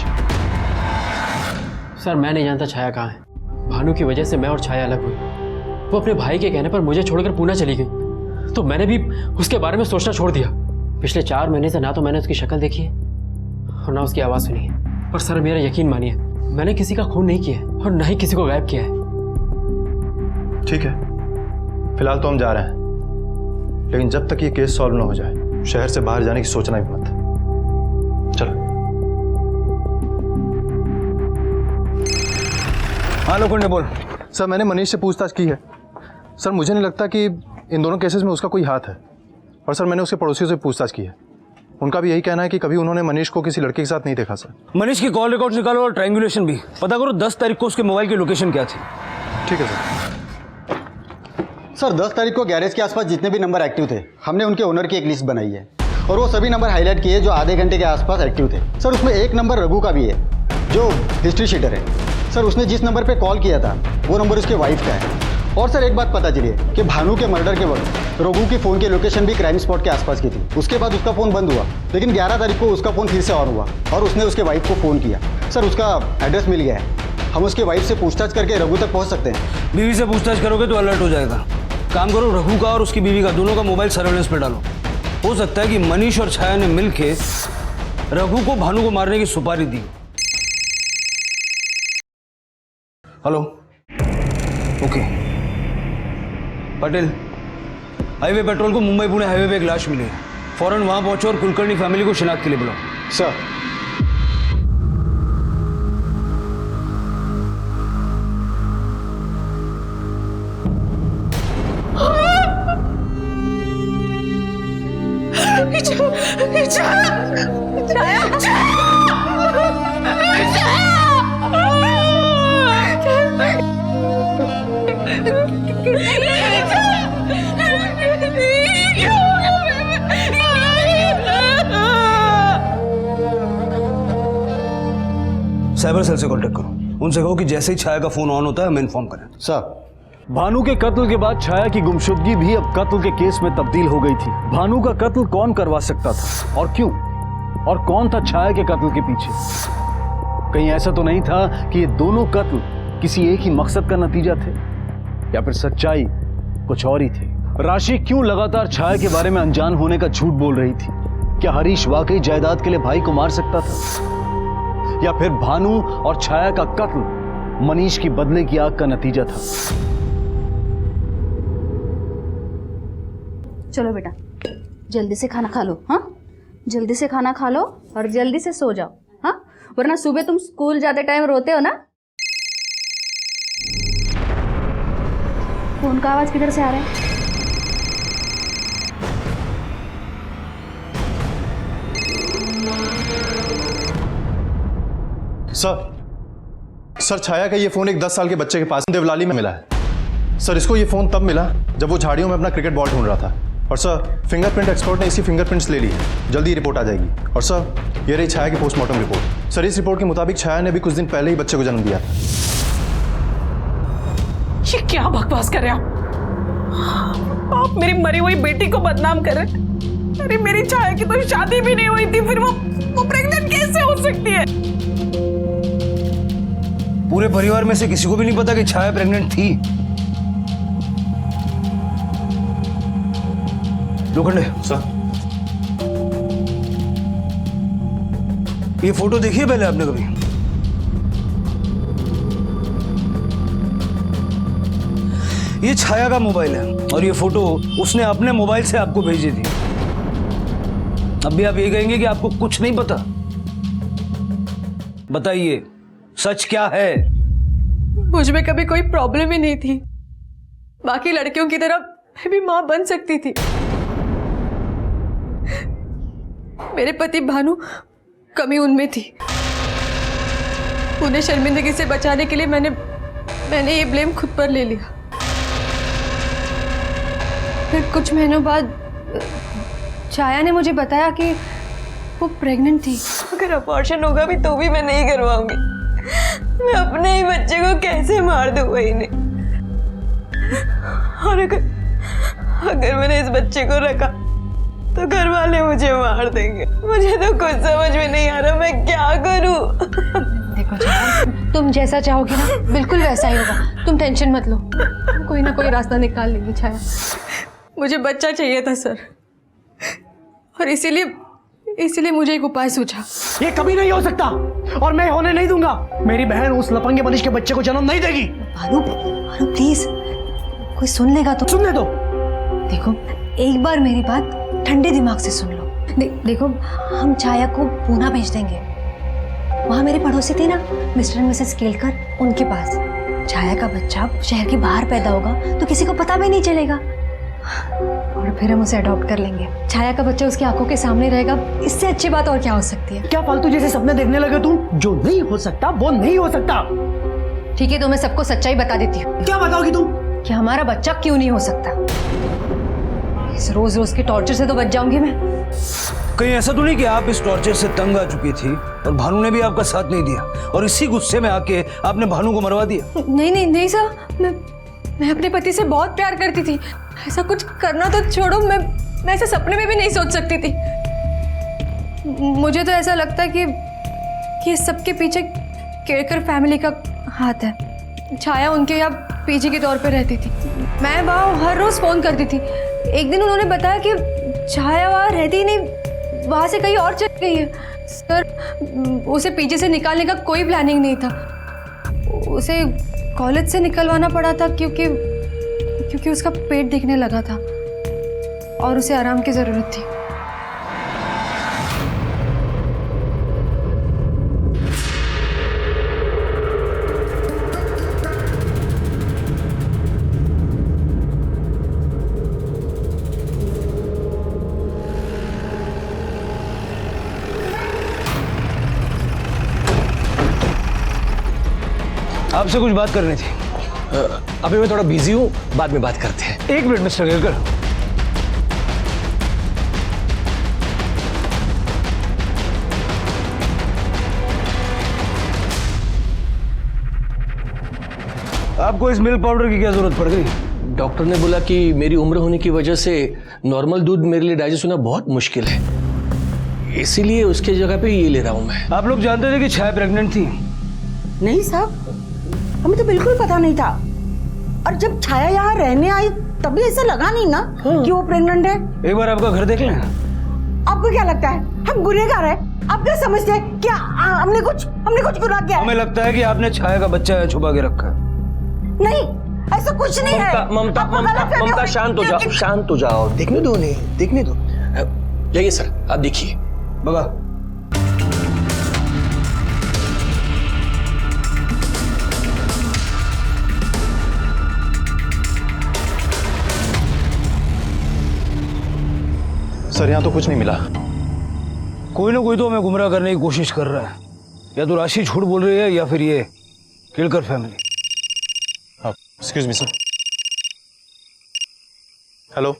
Speaker 5: सर मैं नहीं जानता छाया कहाँ है। भानु की वजह से मैं और छाया अलग हुई। वो अपने भाई के कहने पर मुझे छोड़कर पुणे चली गई तो मैंने भी उसके बारे में सोचना छोड़ दिया। पिछले 4 महीने से ना तो मैंने उसकी शक्ल देखी है और ना उसकी आवाज़ सुनी है। और सर मेरा यकीन मानिए, मैंने किसी का खून नहीं किया है और ना ही किसी को गायब किया है।
Speaker 7: ठीक है, फिलहाल तो हम जा रहे हैं लेकिन जब तक ये केस सॉल्व ना हो जाए शहर से बाहर जाने की सोचना भी मत। चलो।
Speaker 3: हाँ लोखंडे बोल।
Speaker 7: सर मैंने मनीष से पूछताछ की है। सर मुझे नहीं लगता कि इन दोनों केसेस में उसका कोई हाथ है। और सर मैंने उसके पड़ोसियों से पूछताछ की है, उनका भी यही कहना है कि कभी उन्होंने मनीष को किसी लड़के के साथ नहीं देखा। सर
Speaker 3: मनीष की कॉल रिकॉर्ड निकालो और ट्रायंगुलेशन भी पता करो 10 तारीख को उसके मोबाइल की लोकेशन क्या थी।
Speaker 7: ठीक है सर।
Speaker 15: सर 10 तारीख को गैरेज के आसपास जितने भी नंबर एक्टिव थे हमने उनके ओनर की एक लिस्ट बनाई है और वो सभी नंबर हाईलाइट किए जो आधे घंटे के आसपास एक्टिव थे। सर उसमें एक नंबर रघु का भी है जो हिस्ट्री शीटर है। सर उसने जिस नंबर पे कॉल किया था वो नंबर उसके वाइफ का है। और सर एक बात पता चली है कि भानु के मर्डर के वक्त रघु की फ़ोन की लोकेशन भी क्राइम स्पॉट के आसपास की थी। उसके बाद उसका फ़ोन बंद हुआ लेकिन 11 तारीख को उसका फ़ोन फिर से ऑन हुआ और उसने उसके वाइफ को फ़ोन किया। सर उसका एड्रेस मिल गया है, हम उसके वाइफ से पूछताछ करके रघु तक पहुँच सकते हैं।
Speaker 3: बीवी से पूछताछ करोगे तो अलर्ट हो जाएगा। काम करो, रघु का और उसकी बीवी का दोनों का मोबाइल सर्वेलेंस पे डालो। हो सकता है कि मनीष और छाया ने मिलके रघु को भानु को मारने की सुपारी दी। Hello, okay. Patel, highway patrol को मुंबई पुणे हाईवे पे एक लाश मिली है। फौरन वहां पहुंचो और कुलकर्णी फैमिली को शिनाख्त के लिए बुलाओ।
Speaker 7: सर।
Speaker 3: साइबर सेल से कांटेक्ट करो, उनसे कहो कि जैसे ही छाया का फोन ऑन होता है हमें इन्फॉर्म करें।
Speaker 15: सर।
Speaker 1: भानु के कत्ल के बाद छाया की गुमशुदगी भी अब कत्ल के केस में तब्दील हो गई थी। भानु का कत्ल कौन करवा सकता था और क्यों, और कौन था छाया के कत्ल के पीछे? कहीं ऐसा तो नहीं था कि ये दोनों कत्ल किसी एक ही मकसद का नतीजा थे, या फिर सच्चाई कुछ और ही थी? राशि क्यों लगातार छाया के बारे में अनजान होने का झूठ बोल रही थी? क्या हरीश वाकई जायदाद के लिए भाई को मार सकता था, या फिर भानु और छाया का कत्ल मनीष की बदले की आग का नतीजा था?
Speaker 14: चलो बेटा, जल्दी से खाना खा लो। हाँ, जल्दी से खाना खा लो और जल्दी से सो जाओ। हाँ, वरना सुबह तुम स्कूल जाते टाइम रोते हो ना। फोन का आवाज किधर से आ रहा है?
Speaker 7: सर, छाया का ये फोन एक 10 साल के बच्चे के पास देवलाली में मिला है। सर, इसको ये फोन तब मिला जब वो झाड़ियों में अपना क्रिकेट बॉल ढूंढ रहा था। और सर, फिंगरप्रिंट एक्सपर्ट ने इसकी फिंगरप्रिंट्स ले ली है। जल्दी रिपोर्ट आ जाएगी। और सर, ये रही छाया की पोस्टमार्टम रिपोर्ट। सर, इस रिपोर्ट के मुताबिक छाया ने भी कुछ दिन पहले ही बच्चे को जन्म दिया था।
Speaker 4: ये क्या बकवास कर रहे हो आप? मेरी मरी हुई बेटी को बदनाम कर रहे हैं। अरे मेरी छाया की तो शादी भी नहीं हुई थी, फिर वो प्रेग्नेंट कैसे हो सकती है?
Speaker 3: पूरे परिवार में से किसी को भी नहीं पता कि छाया प्रेग्नेंट थी। लोखंडे
Speaker 7: सर,
Speaker 3: ये फोटो देखी है पहले आपने कभी? ये छाया का मोबाइल है और ये फोटो उसने अपने मोबाइल से आपको भेजी थी। अब भी आप ये कहेंगे कि आपको कुछ नहीं पता? बताइए, सच क्या है?
Speaker 16: मुझ में कभी कोई प्रॉब्लम ही नहीं थी। बाकी लड़कियों की तरह मैं भी मां बन सकती थी। मेरे पति भानु कमी उनमें थी। उन्हें शर्मिंदगी से बचाने के लिए मैंने ये ब्लेम खुद पर ले लिया। फिर कुछ महीनों बाद छाया ने मुझे बताया कि वो प्रेग्नेंट थी। अगर अबॉर्शन होगा भी तो भी मैं नहीं करवाऊंगी। मैं अपने ही बच्चे को कैसे मार दूं वही नहीं। और अगर मैंने इस बच्चे को रखा तो घर वाले मुझे मार देंगे। मुझे तो कुछ समझ में नहीं आ रहा मैं क्या करूं। देखो छाया, तुम जैसा चाहोगी ना बिल्कुल वैसा ही होगा। तुम टेंशन मत लो, कोई ना कोई रास्ता निकाल लेंगे। छाया, मुझे बच्चा चाहिए था सर, और इसीलिए मुझे एक उपाय सूझा।
Speaker 5: ये कभी नहीं हो सकता और मैं होने नहीं दूंगा। मेरी बहन उस लफंगे मनीष के बच्चे को जन्म नहीं देगी।
Speaker 16: भानु प्लीज, कोई सुन लेगा तो।
Speaker 5: सुनने दो।
Speaker 16: देखो, एक बार मेरी बात ठंडे दिमाग से सुन लो। देखो, हम छाया को पूना भेज देंगे। वहाँ मेरे पड़ोसी थे ना, मिस्टर एंड मिसेस केलकर, उनके पास। छाया का बच्चा शहर के बाहर पैदा होगा तो किसी को पता भी नहीं चलेगा, और फिर हम उसे अडॉप्ट कर लेंगे। छाया का बच्चा उसकी आंखों के सामने रहेगा। इससे अच्छी बात और क्या हो सकती है?
Speaker 5: क्या फालतू जैसे सपने देखने लगे तुम? जो नहीं हो सकता वो नहीं हो सकता।
Speaker 16: ठीक है, तो मैं सबको सच्चाई बता देती हूँ।
Speaker 5: क्या बताओगी तुम?
Speaker 16: कि हमारा बच्चा क्यों नहीं हो सकता। इस रोज रोज के टॉर्चर से तो बच जाऊंगी मैं।
Speaker 3: कहीं ऐसा तो नहीं कि आप इस टॉर्चर से तंग आ चुकी थी और भानु ने भी आपका साथ नहीं दिया और इसी गुस्से में आके आपने भानु को मरवा दिया?
Speaker 16: नहीं सर, मैं अपने पति से बहुत प्यार करती थी। ऐसा कुछ करना तो छोड़ो, मैं ऐसे सपने में भी नहीं सोच सकती थी। मुझे तो ऐसा लगता है कि सबके पीछे केड़कर फैमिली का हाथ है। छाया उनके यहाँ पीजी के तौर पे रहती थी। मैं वहाँ हर रोज़ फ़ोन करती थी। एक दिन उन्होंने बताया कि छाया वहाँ रहती ही नहीं, वहाँ से कहीं और चली गई है। सर, उसे पीजी से निकालने का कोई प्लानिंग नहीं था। उसे कॉलेज से निकलवाना पड़ा था क्योंकि उसका पेट दिखने लगा था और उसे आराम की ज़रूरत थी।
Speaker 3: आपसे कुछ बात करनी थी।
Speaker 5: अभी मैं थोड़ा बिजी हूँ, बाद में बात करते हैं।
Speaker 3: 1 मिनट मिस्टर गिरकर। आपको इस मिल्क पाउडर की क्या जरूरत पड़ गई?
Speaker 13: डॉक्टर ने बोला कि मेरी उम्र होने की वजह से नॉर्मल दूध मेरे लिए डाइजेस्ट होना बहुत मुश्किल है, इसीलिए उसके जगह पे ये ले रहा हूँ मैं।
Speaker 3: आप लोग जानते थे कि छाया प्रेग्नेंट थी?
Speaker 17: नहीं साहब, हमें तो बिल्कुल पता नहीं था। और जब छाया यहाँ रहने आई तभी ऐसा लगा नहीं ना कि वो प्रेग्नेंट है।
Speaker 3: एक बार आपका घर देख लें।
Speaker 17: आपको क्या लगता है हम गुनहगार हैं? आप क्या समझते हैं क्या हमने कुछ गुनाह किया है?
Speaker 3: हमें लगता है कि आपने छाया का बच्चा छुपा के रखा है।
Speaker 17: नहीं, ऐसा कुछ नहीं है।
Speaker 13: ममता शांत हो जाओ। देखने दो उन्हें, देखने दो। जाइए सर, आप देखिए।
Speaker 3: बगा
Speaker 7: सर, यहाँ तो कुछ नहीं मिला।
Speaker 3: कोई ना कोई तो हमें गुमराह करने की कोशिश कर रहा है। या तो राशि झूठ बोल रही है या फिर ये Kelkar family.
Speaker 7: Excuse me sir. Hello.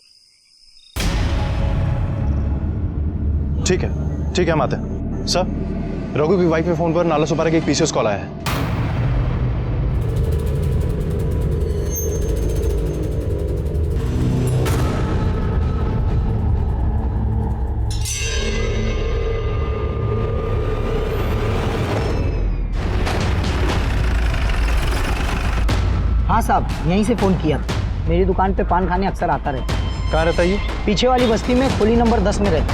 Speaker 7: ठीक है हम आते हैं। सर, रघु की वाइफ के फोन पर नाला सुपारा के एक पीसीएस कॉल आया है।
Speaker 18: हाँ साहब, यहीं से फ़ोन किया। मेरी दुकान पे पान खाने अक्सर आता रहता।
Speaker 7: कहाँ रहता है ये?
Speaker 18: पीछे वाली बस्ती में, खोली नंबर 10 में रहता।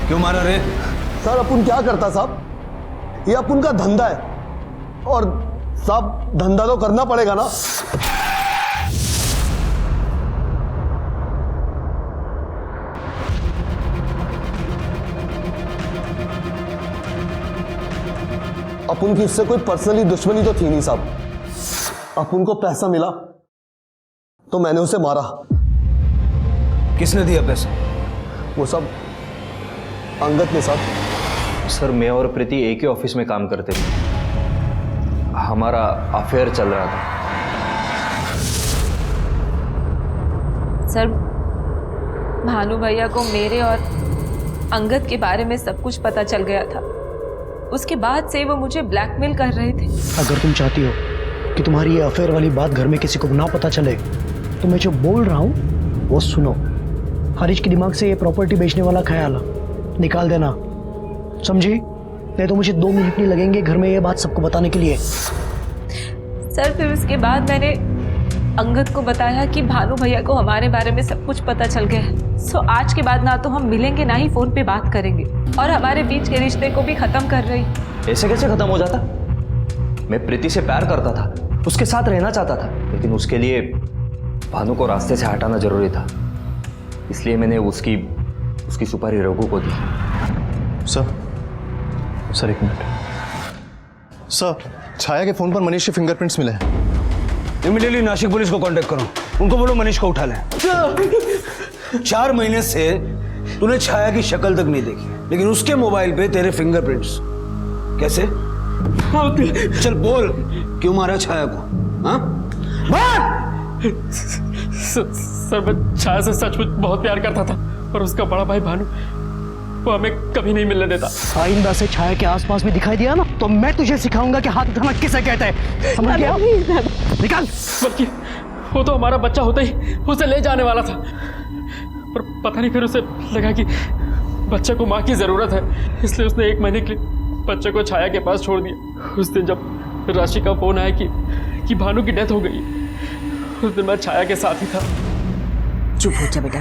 Speaker 3: क्यों मारा रे?
Speaker 19: सर, अपन क्या करता साहब? ये अपन का धंधा है और साहब धंधा तो करना पड़ेगा ना। अपन की उससे कोई पर्सनली दुश्मनी तो थी नहीं साहब। अपन को पैसा मिला तो मैंने उसे मारा।
Speaker 3: किसने दिया पैसा?
Speaker 19: वो सब अंगद ने साहब।
Speaker 12: सर, मैं और प्रीति एक ही ऑफिस में काम करते थे। हमारा अफेयर चल रहा था।
Speaker 6: सर, भानु भैया को मेरे और अंगद के बारे में सब कुछ पता चल गया था। उसके बाद से वो मुझे ब्लैकमेल कर रहे थे।
Speaker 18: अगर तुम चाहती हो कि तुम्हारी ये अफेयर वाली बात घर में किसी को ना पता चले तो मैं जो बोल रहा हूँ वो सुनो। हरीश के दिमाग से ये प्रॉपर्टी बेचने वाला ख्याल निकाल देना, समझी? नहीं तो मुझे 2 मिनट नहीं लगेंगे घर में ये बात सबको बताने के लिए।
Speaker 6: सर, फिर उसके बाद मैंने अंगद को बताया कि भानु भैया को हमारे बारे में सब कुछ पता चल गया है। सो आज के बाद ना तो हम मिलेंगे ना ही फोन पे बात करेंगे और हमारे बीच के रिश्ते को भी खत्म कर रही।
Speaker 12: ऐसे कैसे खत्म हो जाता? मैं प्रीति से प्यार करता था, उसके साथ रहना चाहता था, लेकिन उसके लिए भानु को रास्ते से हटाना जरूरी था। इसलिए मैंने उसकी सुपारी रघु को दी।
Speaker 7: Sir 1 minute. सर, छाया के फोन पर मनीष के फिंगरप्रिंट्स मिले हैं।
Speaker 3: इमीडिएटली नासिक पुलिस को कांटेक्ट करो, उनको बोलो मनीष को उठा लें। 4 महीने से तूने छाया की शक्ल तक नहीं देखी, लेकिन उसके मोबाइल पे तेरे फिंगरप्रिंट्स। कैसे? चल बोल, क्यों मारा छाया को? हाँ?
Speaker 20: सर, मैं छाया से सचमुच बहुत प्यार करता था और उसका बड़ा भाई भानु वो हमें कभी नहीं मिलने देता।
Speaker 18: आइंदा से छाया के आसपास में दिखाई दिया ना तो मैं तुझे सिखाऊंगा कि हाथ उठाना किसे कहते हैं, समझ गया? निकाल।
Speaker 20: बल्कि वो तो हमारा बच्चा होता ही उसे ले जाने वाला था। पर पता नहीं, फिर उसे लगा कि बच्चे को माँ की ज़रूरत है, इसलिए उसने 1 महीने के लिए बच्चे को छाया के पास छोड़ दिया। उस दिन जब राशि का फ़ोन आया कि भानु की डेथ हो गई, उस दिन मैं छाया के साथ ही था।
Speaker 17: चुप हो जा बेटा,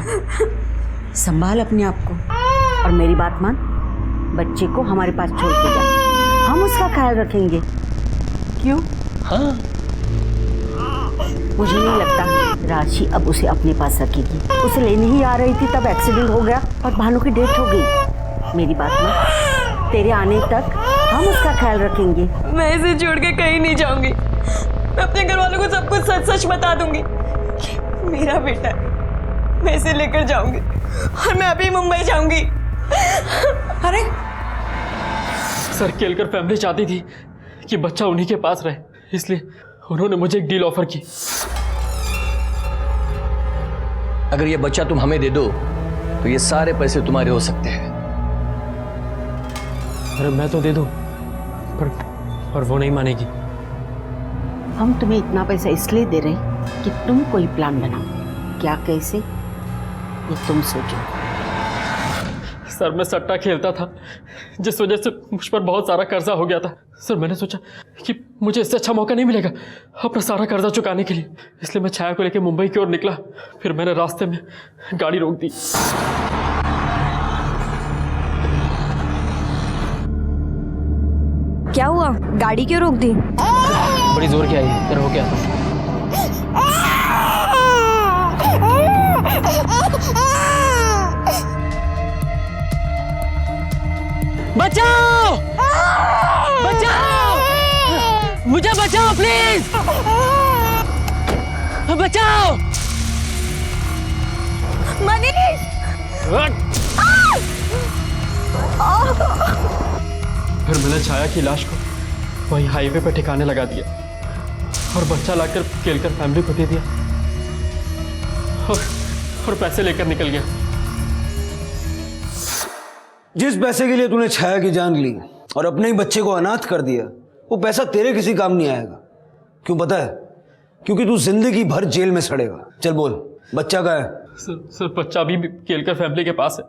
Speaker 17: संभाल अपने आप को और मेरी बात मान, बच्चे को हमारे पास छोड़ के जा, हम उसका ख्याल रखेंगे। क्यों?
Speaker 13: हाँ,
Speaker 17: मुझे नहीं लगता राशि अब उसे अपने पास रखेगी। उसे लेने ही आ रही थी तब एक्सीडेंट हो गया और भानु की डेथ हो गई। मेरी बात मान, तेरे आने तक हम उसका ख्याल रखेंगे।
Speaker 16: मैं इसे छोड़ के कहीं नहीं जाऊंगी। मैं अपने घर वालों को सब कुछ सच सच बता दूंगी कि मेरा बेटा है। मैं इसे लेकर जाऊंगी और मैं अभी मुंबई जाऊंगी।
Speaker 17: अरे
Speaker 20: सर, केलकर फैमिली चाहती थी कि बच्चा उन्हीं के पास रहे, इसलिए उन्होंने मुझे एक डील ऑफर की।
Speaker 13: अगर ये बच्चा तुम हमें दे दो तो ये सारे पैसे तुम्हारे हो सकते हैं।
Speaker 20: अरे मैं तो दे दूं, पर वो नहीं मानेगी।
Speaker 17: हम तुम्हें इतना पैसा इसलिए दे रहे कि तुम कोई प्लान बनाओ। क्या, कैसे, ये तुम सोचो।
Speaker 20: सर, मैं सट्टा खेलता था, जिस वजह से मुझ पर बहुत सारा कर्जा हो गया था। सर, मैंने सोचा कि मुझे इससे अच्छा मौका नहीं मिलेगा अपना सारा कर्जा चुकाने के लिए, इसलिए मैं छाया को लेकर मुंबई की ओर निकला। फिर मैंने रास्ते में गाड़ी रोक दी।
Speaker 2: क्या हुआ? गाड़ी क्यों रोक दी?
Speaker 20: बड़ी जोर की आई, फिर हो गया था।
Speaker 5: बचाओ! बचाओ! मुझे बचाओ प्लीज! बचाओ!
Speaker 16: मनीष!
Speaker 20: फिर मैंने छाया की लाश को वही हाईवे पर ठिकाने लगा दिया और बच्चा लाकर केलकर फैमिली को दे दिया और पैसे लेकर निकल गया।
Speaker 3: जिस पैसे के लिए तूने छाया की जान ली और अपने ही बच्चे को अनाथ कर दिया, वो पैसा तेरे किसी काम नहीं आएगा। क्यों पता है? क्योंकि तू जिंदगी भर जेल में सड़ेगा। चल बोल, बच्चा कहाँ है?
Speaker 20: सर, बच्चा अभी भी केलकर फैमिली के पास है।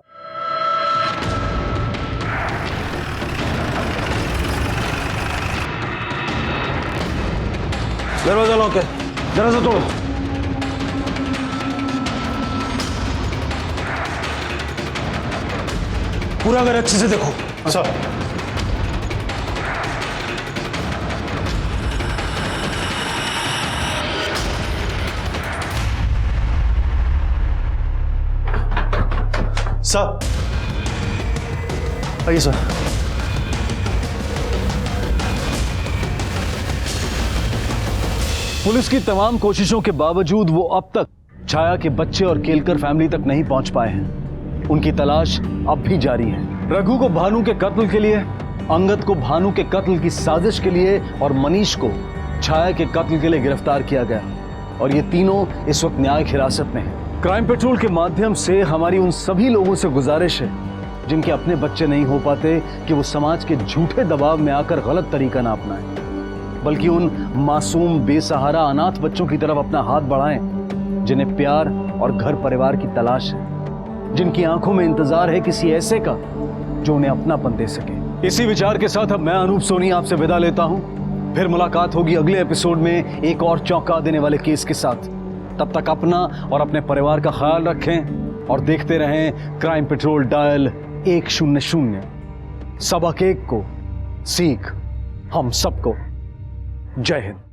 Speaker 3: दरवाजा लॉक है, जरा सा तोड़ो। पूरा घर अच्छे से देखो।
Speaker 7: अच्छा। सर, आइए सर।
Speaker 1: पुलिस की तमाम कोशिशों के बावजूद वो अब तक छाया के बच्चे और केलकर फैमिली तक नहीं पहुंच पाए हैं। उनकी तलाश अब भी जारी है। रघु को भानु के कत्ल के लिए, अंगद को भानु के कत्ल की साजिश के लिए और मनीष को छाया के कत्ल के लिए गिरफ्तार किया गया और ये तीनों इस वक्त न्यायिक हिरासत में हैं। क्राइम पेट्रोल के माध्यम से हमारी उन सभी लोगों से गुजारिश है जिनके अपने बच्चे नहीं हो पाते कि वो समाज के झूठे दबाव में आकर गलत तरीका ना अपनाएं, बल्कि उन मासूम बेसहारा अनाथ बच्चों की तरफ अपना हाथ बढ़ाएं जिन्हें प्यार और घर परिवार की तलाश है, जिनकी आंखों में इंतजार है किसी ऐसे का जो उन्हें अपनापन दे सके। इसी विचार के साथ अब मैं अनूप सोनी आपसे विदा लेता हूं। फिर मुलाकात होगी अगले एपिसोड में एक और चौंका देने वाले केस के साथ। तब तक अपना और अपने परिवार का ख्याल रखें और देखते रहें क्राइम पेट्रोल डायल 100। सबक एक को सीख हम सबको। जय हिंद।